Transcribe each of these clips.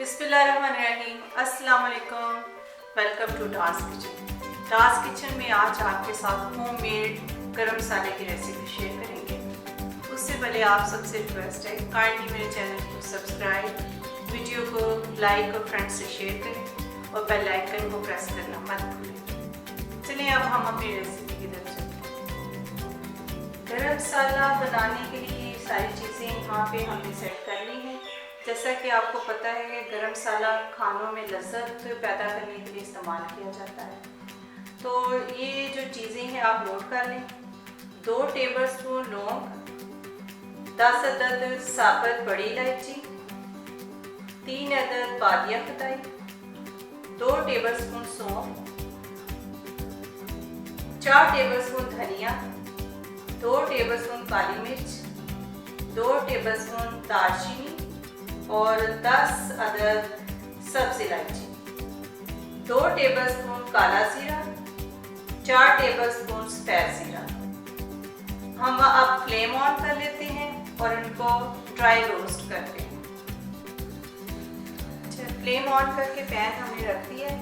बिस्मिल्लाहिर्रहमानिर्रहीम, अस्सलाम वालेकुम। Welcome to Taas Kitchen. Taas Kitchen में आज आपके साथ होममेड गरम मसाले की रेसिपी शेयर करेंगे। उससे पहले आप सबसे रिक्वेस्ट है, काइंडली मेरे चैनल को सब्सक्राइब, वीडियो को लाइक और फ्रेंड्स से शेयर करें और बेल आइकन को प्रेस करना मत भूलें। चलिए अब हम अपनी रेसिपी की तरफ चलते हैं। गरम मसाला बनाने के लिए ये सारी चीज़ें यहाँ पे हमने सेट कर ली हैं। जैसा कि आपको पता है कि गरम मसाला खानों में लज्जत पैदा करने के लिए इस्तेमाल किया जाता है। तो ये जो चीज़ें हैं आप नोट कर लें। 2 टेबलस्पून लौंग, 10 अदद साबुत बड़ी इलायची, 3 अदद बादिया खताई, 2 टेबलस्पून सौंफ, 4 टेबलस्पून धनिया, 2 टेबलस्पून काली मिर्च, 2 टेबलस्पून दालचीनी और 10 अदद सब्ज इलायची, 2 टेबलस्पून काला जीरा, 4 टेबलस्पून सफ़ेद जीरा। हम अब फ्लेम ऑन कर लेते हैं और इनको ड्राई रोस्ट करते हैं। फ्लेम ऑन करके पैन हमने रख दिया है।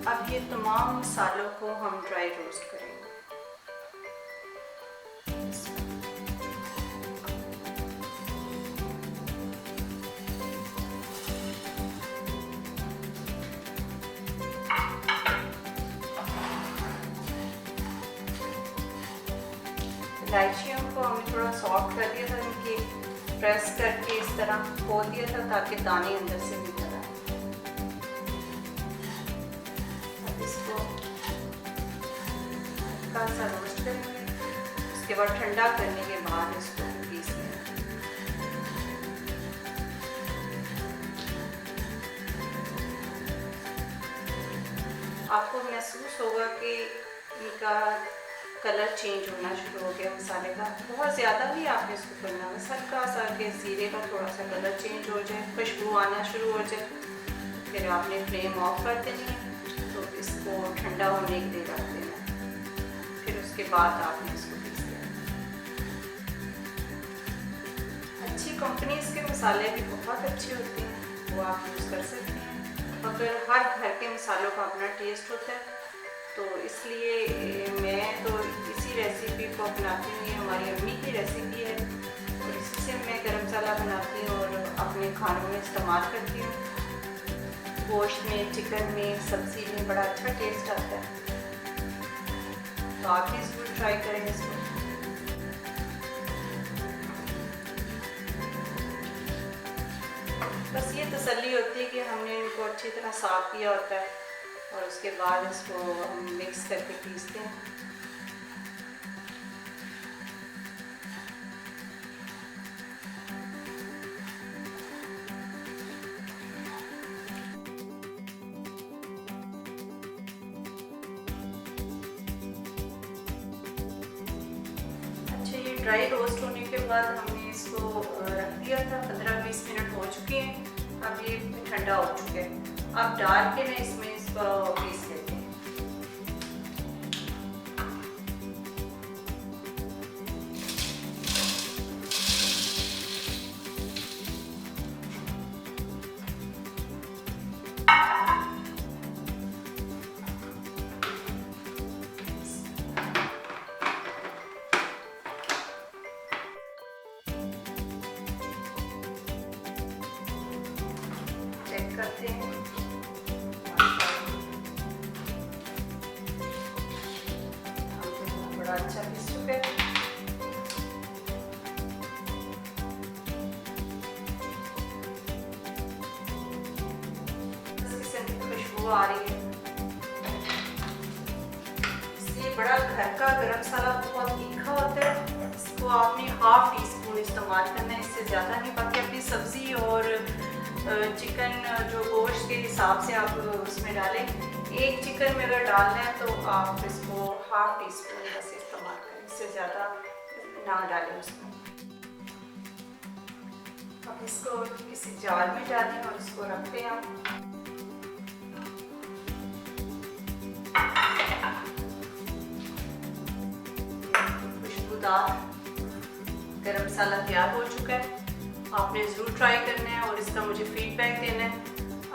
अब ये तमाम मसालों को हम ड्राई रोस्ट करेंगे। इलायचियों को हमने थोड़ा सॉफ्ट कर दिया था, इनकी प्रेस करके इस तरह खोल दिया था ताकि दाने अंदर से निकल आए। अब इसको हल्का सा रोस्ट करेंगे। उसके बाद ठंडा करने के बाद इसको पीस लेंगे। आपको महसूस होगा कि इनका कलर चेंज होना शुरू हो गया मसाले का। बहुत ज़्यादा भी आपने इसको करना है, हल्का सा कि जीरे का थोड़ा सा कलर चेंज हो जाए, खुशबू आना शुरू हो जाए, फिर आपने फ्लेम ऑफ कर देनी है। तो इसको ठंडा होने के लिए रख देना, फिर उसके बाद आपने इसको पीस देना। अच्छी कंपनीज के मसाले भी बहुत अच्छे होते हैं, वो आप यूज़ कर सकते हैं। मगर हर घर के मसालों का अपना टेस्ट होता है, तो इसलिए मैं तो इसी रेसिपी को अपनाती हूँ। ये हमारी अम्मी की रेसिपी है और इसी से मैं गरम मसाला बनाती हूँ और अपने खानों में इस्तेमाल करती हूँ। गोश्त में, चिकन में, सब्ज़ी में बड़ा अच्छा टेस्ट आता है। तो आप भी ज़रूर ट्राई करें इसको। बस ये तसल्ली होती है कि हमने इनको अच्छी तरह साफ़ किया होता है और उसके बाद इसको हम मिक्स करके पीसते हैं। अच्छा, ये ड्राई रोस्ट होने के बाद हमने इसको रख दिया था। 15-20 मिनट हो चुके हैं। अब ये ठंडा हो चुका है। अब डाल के ना इसमें इसको पीस लेते हैं। चेक करते हैं। बड़ा अच्छा पीस चुका है। खुशबू आ रही है। इसलिए बड़ा घर का गरम मसाला बहुत तीखा होता है। इसको आपने ½ टीस्पून इस्तेमाल करना है, इससे ज़्यादा नहीं। बाकी अपनी सब्ज़ी और चिकन जो गोश्त के हिसाब से आप उसमें डालें। एक चिकन में अगर डालना है तो आप इसको ½ टीस्पून बस इस्तेमाल करें, इससे ज़्यादा ना डालें उसमें। अब इसको किसी जार में डालें और इसको रखते हैं हम। खुशबूदार गरम मसाला तैयार हो चुका है। आपने ज़रूर ट्राई करना है और इसका मुझे फीडबैक देना है।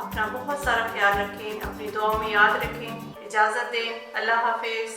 अपना बहुत सारा ख्याल रखें, अपनी दुआओं में याद रखें। इजाज़त दें, अल्लाह हाफिज़।